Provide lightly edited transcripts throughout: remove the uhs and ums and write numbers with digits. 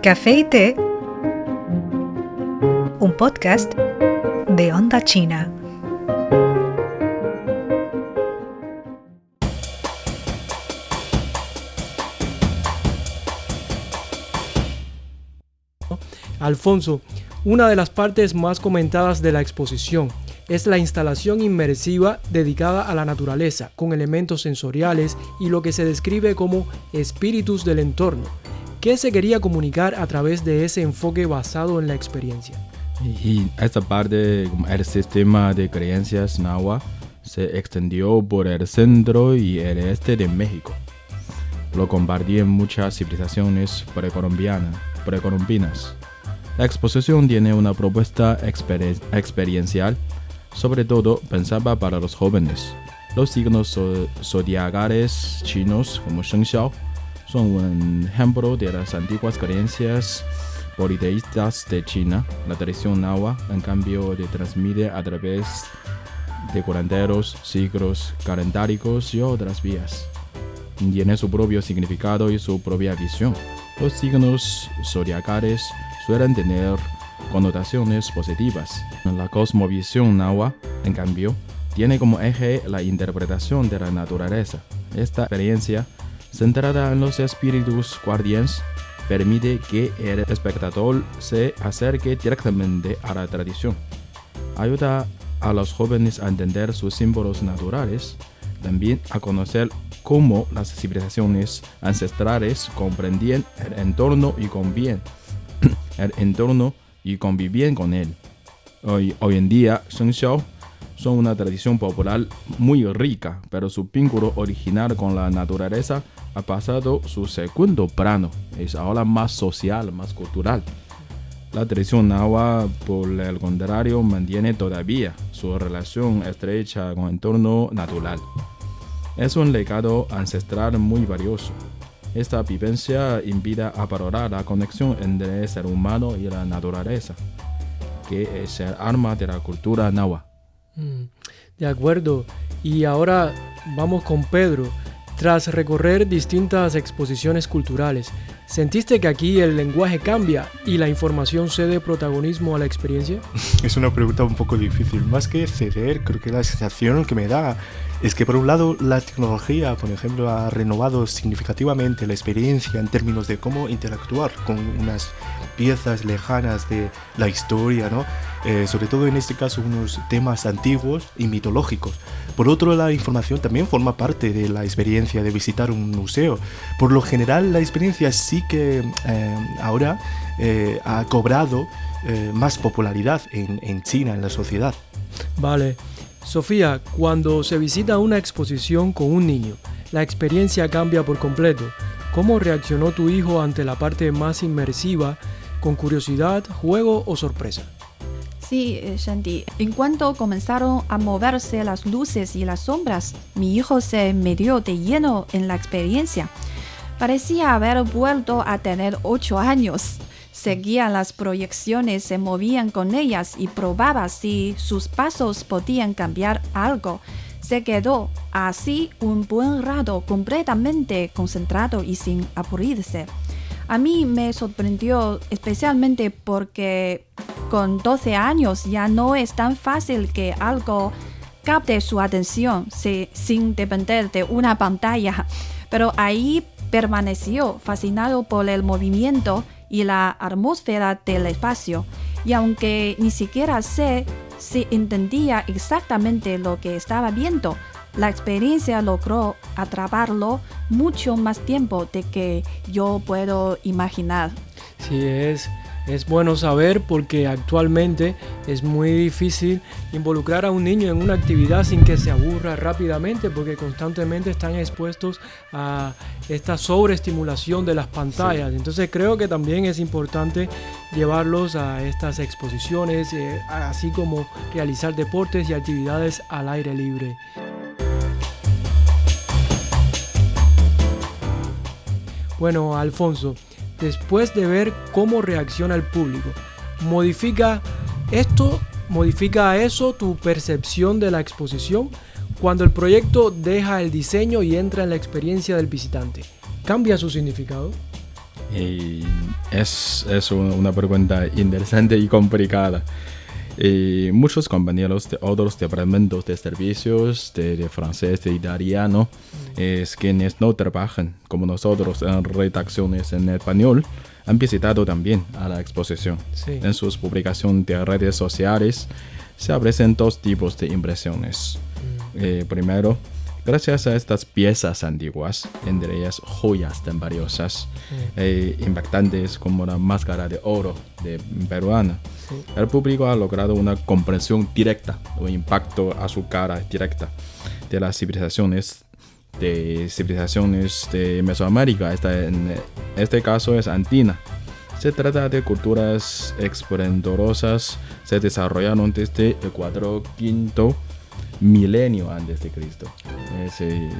Café y té, un podcast de Onda China. Alfonso, una de las partes más comentadas de la exposición es la instalación inmersiva dedicada a la naturaleza, con elementos sensoriales y lo que se describe como espíritus del entorno. ¿Qué se quería comunicar a través de ese enfoque basado en la experiencia? Y esta parte, el sistema de creencias náhuatl se extendió por el centro y el este de México. Lo compartían muchas civilizaciones precolombinas. La exposición tiene una propuesta experiencial, sobre todo pensada para los jóvenes. Los signos zodiacales chinos como Sheng Xiao son un ejemplo de las antiguas creencias politeístas de China. La tradición náhuatl, en cambio, se transmite a través de curanderos, ciclos calendáricos y otras vías. Tiene su propio significado y su propia visión. Los signos zodiacales suelen tener connotaciones positivas. La cosmovisión náhuatl, en cambio, tiene como eje la interpretación de la naturaleza. Esta experiencia, centrada en los espíritus guardianes, permite que el espectador se acerque directamente a la tradición. Ayuda a los jóvenes a entender sus símbolos naturales, también a conocer cómo las civilizaciones ancestrales comprendían el entorno y convivían con él. Hoy en día, Sheng Xiao son una tradición popular muy rica, pero su vínculo original con la naturaleza ha pasado su segundo plano. Es ahora más social, más cultural. La tradición náhuatl, por el contrario, mantiene todavía su relación estrecha con el entorno natural. Es un legado ancestral muy valioso. Esta vivencia invita a valorar la conexión entre el ser humano y la naturaleza, que es el alma de la cultura náhuatl. De acuerdo. Y ahora vamos con Pedro. Tras recorrer distintas exposiciones culturales, ¿sentiste que aquí el lenguaje cambia y la información cede protagonismo a la experiencia? Es una pregunta un poco difícil. Más que ceder, creo que la sensación que me da es que por un lado la tecnología, por ejemplo, ha renovado significativamente la experiencia en términos de cómo interactuar con unas piezas lejanas de la historia, ¿no? Sobre todo en este caso unos temas antiguos y mitológicos. Por otro, la información también forma parte de la experiencia de visitar un museo. Por lo general, la experiencia sí que ahora ha cobrado más popularidad en China, en la sociedad. Vale. Sofía, cuando se visita una exposición con un niño, la experiencia cambia por completo. ¿Cómo reaccionó tu hijo ante la parte más inmersiva, con curiosidad, juego o sorpresa? Sí, Shanti. En cuanto comenzaron a moverse las luces y las sombras, mi hijo se metió de lleno en la experiencia. Parecía haber vuelto a tener 8 años. Seguía las proyecciones, se movían con ellas y probaba si sus pasos podían cambiar algo. Se quedó así un buen rato completamente concentrado y sin aburrirse. A mí me sorprendió especialmente porque con 12 años ya no es tan fácil que algo capte su atención sin depender de una pantalla. Pero ahí permaneció fascinado por el movimiento y la atmósfera del espacio. Y aunque ni siquiera sé si entendía exactamente lo que estaba viendo, la experiencia logró atraparlo mucho más tiempo de que yo puedo imaginar. Sí, es bueno saber porque actualmente es muy difícil involucrar a un niño en una actividad sin que se aburra rápidamente porque constantemente están expuestos a esta sobreestimulación de las pantallas. Sí. Entonces creo que también es importante llevarlos a estas exposiciones, así como realizar deportes y actividades al aire libre. Bueno, Alfonso, después de ver cómo reacciona el público, ¿modifica eso tu percepción de la exposición? Cuando el proyecto deja el diseño y entra en la experiencia del visitante, ¿cambia su significado? Y es una pregunta interesante y complicada. Y muchos compañeros de otros departamentos de servicios, de francés, de italiano, quienes no trabajan como nosotros en redacciones en español, han visitado también a la exposición. Sí. En sus publicaciones de redes sociales se aprecian dos tipos de impresiones. Primero, gracias a estas piezas antiguas, entre ellas joyas tan valiosas e impactantes como la máscara de oro de peruana, el público ha logrado una comprensión directa, un impacto a su cara directa de las civilizaciones de Mesoamérica. En este caso es andina. Se trata de culturas esplendorosas, se desarrollaron desde el quinto milenio antes de Cristo.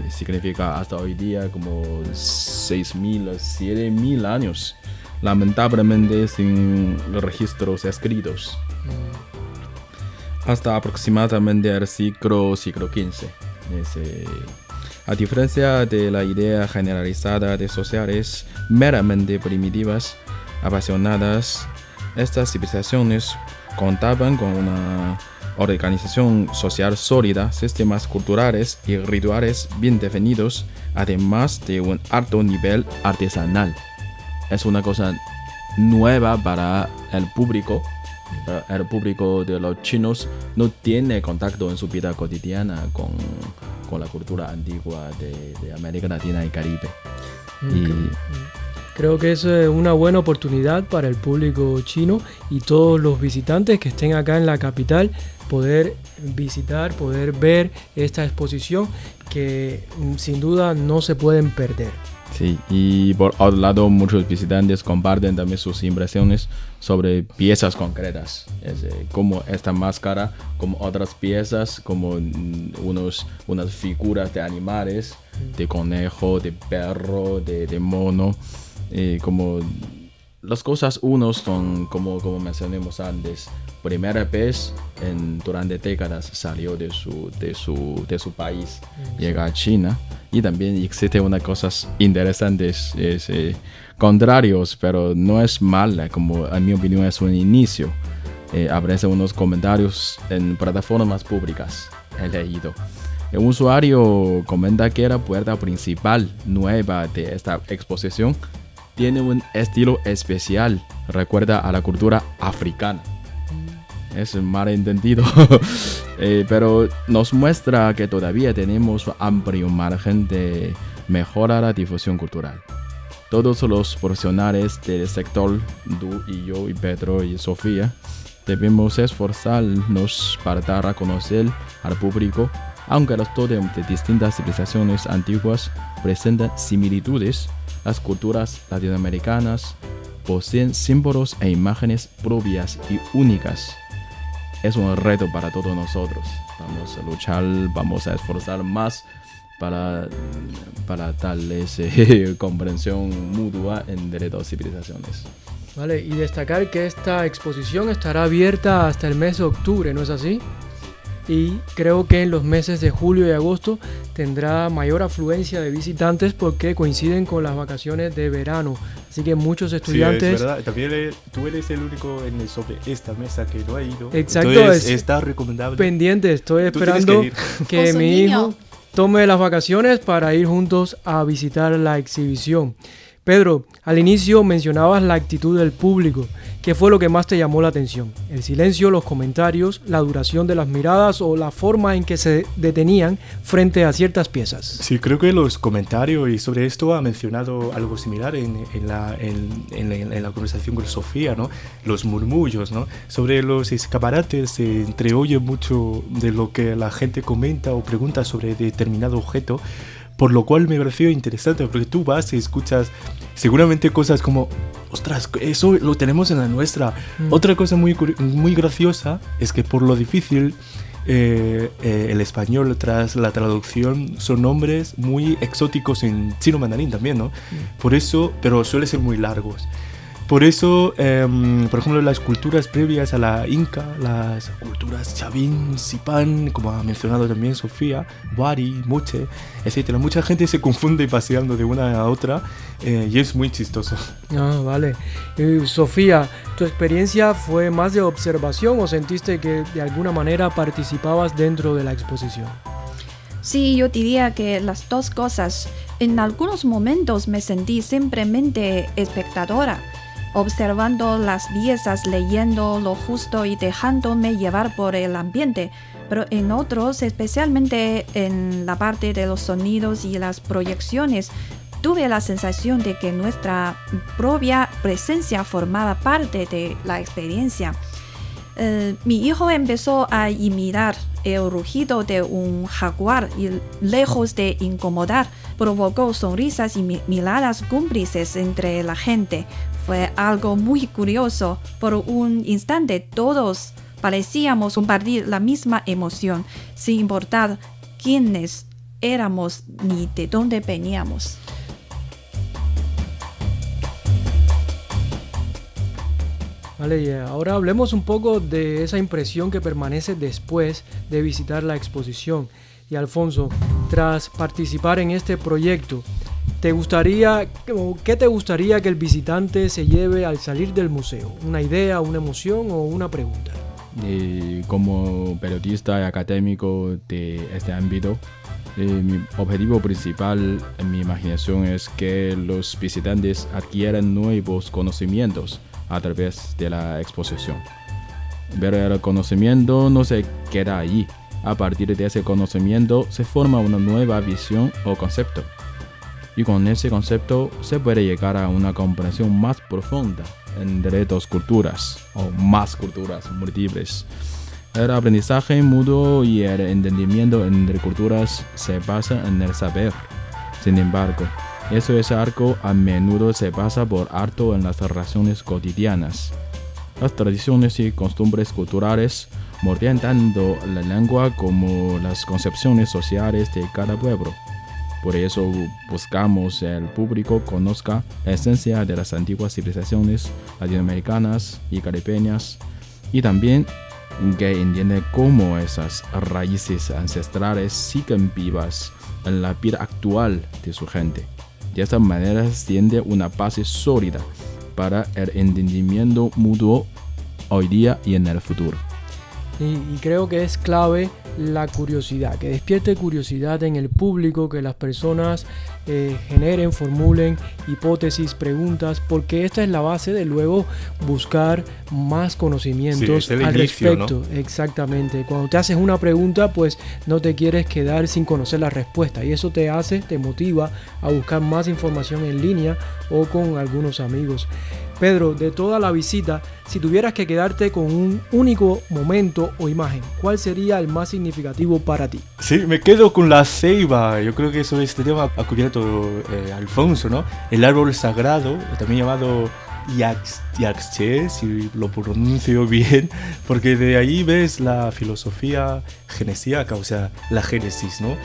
Significa hasta hoy día como 6.000 o 7.000 años, lamentablemente sin registros escritos. Hasta aproximadamente el siglo XV. A diferencia de la idea generalizada de sociedades meramente primitivas, apasionadas, estas civilizaciones contaban con una organización social sólida, sistemas culturales y rituales bien definidos, además de un alto nivel artesanal. Es una cosa nueva para el público. El público de los chinos no tiene contacto en su vida cotidiana con la cultura antigua de América Latina y Caribe. Creo que es una buena oportunidad para el público chino y todos los visitantes que estén acá en la capital poder visitar, poder ver esta exposición que sin duda no se pueden perder. Sí, y por otro lado muchos visitantes comparten también sus impresiones sobre piezas concretas, como esta máscara, como otras piezas, como unas figuras de animales, de conejo, de perro, de mono. Como las cosas unos son, como mencionamos antes, primera vez durante décadas salió de su país, llega a China, y también existen unas cosas interesantes, contrarios, pero no es mala, como en mi opinión es un inicio. Aparecen unos comentarios en plataformas públicas, he leído. Un usuario comenta que la puerta principal nueva de esta exposición tiene un estilo especial, recuerda a la cultura africana. Es un malentendido, pero nos muestra que todavía tenemos amplio margen de mejorar la difusión cultural. Todos los profesionales del sector, tú y yo y Pedro y Sofía, debemos esforzarnos para dar a conocer al público, aunque los tótems de distintas civilizaciones antiguas presentan similitudes. Las culturas latinoamericanas poseen símbolos e imágenes propias y únicas. Es un reto para todos nosotros. Vamos a luchar, vamos a esforzar más para darles comprensión mutua entre dos civilizaciones. Vale, y destacar que esta exposición estará abierta hasta el mes de octubre, ¿no es así? Y creo que en los meses de julio y agosto tendrá mayor afluencia de visitantes porque coinciden con las vacaciones de verano. Así que muchos estudiantes... Sí, es verdad. También tú eres el único sobre esta mesa que no ha ido. Exacto. Entonces, está recomendable. Pendiente, estoy esperando que mi hijo tome las vacaciones para ir juntos a visitar la exhibición. Pedro, al inicio mencionabas la actitud del público. ¿Qué fue lo que más te llamó la atención? ¿El silencio, los comentarios, la duración de las miradas o la forma en que se detenían frente a ciertas piezas? Sí, creo que los comentarios y sobre esto ha mencionado algo similar en la conversación con Sofía, ¿no? Los murmullos, ¿no? Sobre los escaparates se entreoye mucho de lo que la gente comenta o pregunta sobre determinado objeto. Por lo cual me pareció interesante, porque tú vas y escuchas seguramente cosas como, ostras, eso lo tenemos en la nuestra. Otra cosa muy graciosa es que por lo difícil, el español tras la traducción son nombres muy exóticos en chino mandarín también, ¿no? Por eso, pero suelen ser muy largos. Por eso, por ejemplo, las culturas previas a la Inca, las culturas Chavín, Sipán, como ha mencionado también Sofía, Wari, Moche, etc. Mucha gente se confunde paseando de una a otra y es muy chistoso. Ah, vale. Sofía, ¿tu experiencia fue más de observación o sentiste que de alguna manera participabas dentro de la exposición? Sí, yo diría que las dos cosas. En algunos momentos me sentí simplemente espectadora, observando las piezas, leyendo lo justo y dejándome llevar por el ambiente. Pero en otros, especialmente en la parte de los sonidos y las proyecciones, tuve la sensación de que nuestra propia presencia formaba parte de la experiencia. Mi hijo empezó a imitar el rugido de un jaguar y, lejos de incomodar, provocó sonrisas y miradas cómplices entre la gente. Fue algo muy curioso. Por un instante todos parecíamos compartir la misma emoción, sin importar quiénes éramos ni de dónde veníamos. Vale, y ahora hablemos un poco de esa impresión que permanece después de visitar la exposición. Y Alfonso, tras participar en este proyecto, ¿qué te gustaría que el visitante se lleve al salir del museo? ¿Una idea, una emoción o una pregunta? Como periodista y académico de este ámbito, mi objetivo principal en mi imaginación es que los visitantes adquieran nuevos conocimientos a través de la exposición. Pero el conocimiento no se queda allí. A partir de ese conocimiento se forma una nueva visión o concepto. Y con ese concepto se puede llegar a una comprensión más profunda entre dos culturas o más culturas múltiples. El aprendizaje mutuo y el entendimiento entre culturas se basa en el saber. Sin embargo, ese arco a menudo se pasa por alto en las relaciones cotidianas. Las tradiciones y costumbres culturales moldean tanto la lengua como las concepciones sociales de cada pueblo. Por eso buscamos que el público conozca la esencia de las antiguas civilizaciones latinoamericanas y caribeñas y también que entienda cómo esas raíces ancestrales siguen vivas en la vida actual de su gente. De esta manera se tiende una base sólida para el entendimiento mutuo hoy día y en el futuro. Y creo que es clave la curiosidad, que despierte curiosidad en el público, que las personas generen, formulen hipótesis, preguntas, porque esta es la base de luego buscar más conocimientos al respecto. ¿No? Exactamente. Cuando te haces una pregunta, pues no te quieres quedar sin conocer la respuesta y eso te motiva a buscar más información en línea o con algunos amigos. Pedro, de toda la visita, si tuvieras que quedarte con un único momento o imagen, ¿cuál sería el más significativo para ti? Sí, me quedo con la ceiba. Yo creo que eso este tema ha cubierto Alfonso, ¿no? El árbol sagrado, también llamado Yaxche, si lo pronuncio bien, porque de ahí ves la filosofía genesíaca, o sea, la génesis, ¿no?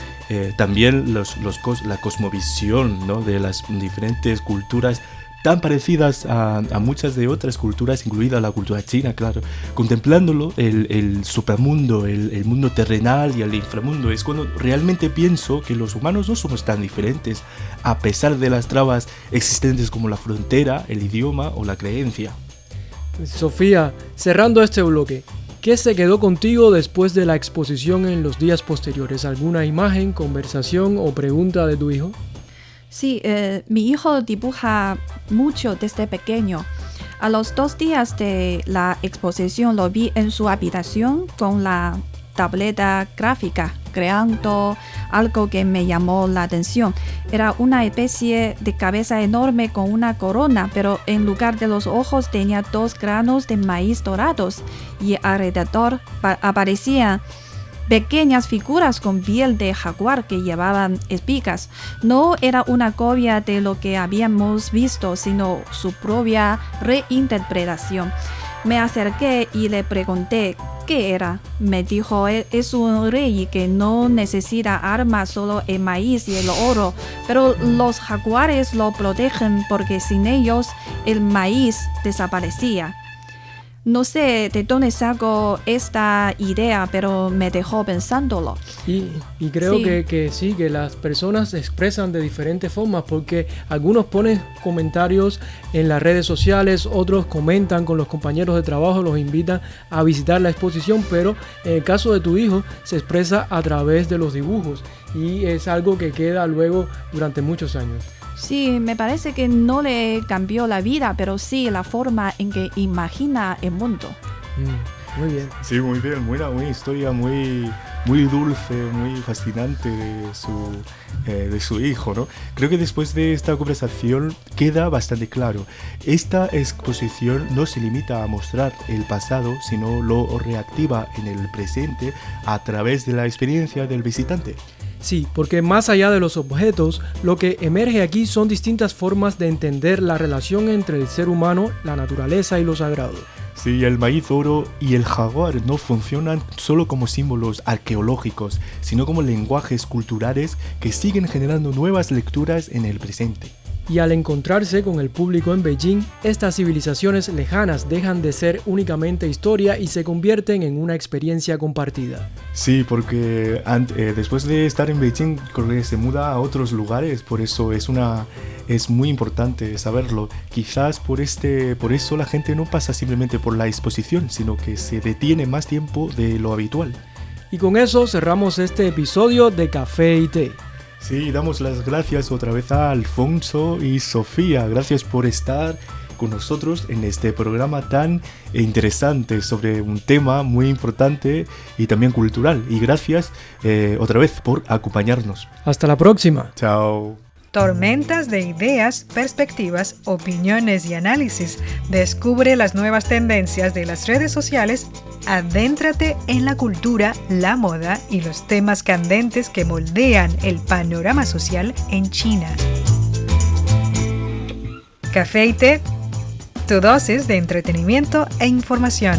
También la cosmovisión, ¿no? De las diferentes culturas tan parecidas a muchas de otras culturas, incluida la cultura china, claro. Contemplándolo, el supramundo, el mundo terrenal y el inframundo, es cuando realmente pienso que los humanos no somos tan diferentes, a pesar de las trabas existentes como la frontera, el idioma o la creencia. Sofía, cerrando este bloque, ¿qué se quedó contigo después de la exposición en los días posteriores? ¿Alguna imagen, conversación o pregunta de tu hijo? Sí, mi hijo dibuja mucho desde pequeño. A los 2 días de la exposición lo vi en su habitación con la tableta gráfica, creando algo que me llamó la atención. Era una especie de cabeza enorme con una corona, pero en lugar de los ojos tenía 2 granos de maíz dorados y alrededor aparecían pequeñas figuras con piel de jaguar que llevaban espigas. No era una copia de lo que habíamos visto, sino su propia reinterpretación. Me acerqué y le pregunté qué era. Me dijo, es un rey que no necesita armas, solo el maíz y el oro, pero los jaguares lo protegen porque sin ellos el maíz desaparecía. No sé de dónde saco esta idea, pero me dejó pensándolo. Y creo Sí. que sí, que las personas se expresan de diferentes formas, porque algunos ponen comentarios en las redes sociales, otros comentan con los compañeros de trabajo, los invitan a visitar la exposición, pero en el caso de tu hijo se expresa a través de los dibujos y es algo que queda luego durante muchos años. Sí, me parece que no le cambió la vida, pero sí la forma en que imagina el mundo. Muy bien. Sí, muy bien, una historia muy dulce, muy fascinante de su hijo, ¿no? Creo que después de esta conversación queda bastante claro. Esta exposición no se limita a mostrar el pasado, sino lo reactiva en el presente a través de la experiencia del visitante. Sí, porque más allá de los objetos, lo que emerge aquí son distintas formas de entender la relación entre el ser humano, la naturaleza y lo sagrado. Sí, el maíz oro y el jaguar no funcionan solo como símbolos arqueológicos, sino como lenguajes culturales que siguen generando nuevas lecturas en el presente. Y al encontrarse con el público en Beijing, estas civilizaciones lejanas dejan de ser únicamente historia y se convierten en una experiencia compartida. Sí, porque después de estar en Beijing, creo que se muda a otros lugares, por eso es muy importante saberlo. Quizás por eso la gente no pasa simplemente por la exposición, sino que se detiene más tiempo de lo habitual. Y con eso cerramos este episodio de Café y Té. Sí, damos las gracias otra vez a Alfonso y Sofía. Gracias por estar con nosotros en este programa tan interesante sobre un tema muy importante y también cultural. Y gracias otra vez por acompañarnos. Hasta la próxima. Chao. Tormentas de ideas, perspectivas, opiniones y análisis. Descubre las nuevas tendencias de las redes sociales. Adéntrate en la cultura, la moda y los temas candentes que moldean el panorama social en China. Café y Té, tu dosis de entretenimiento e información.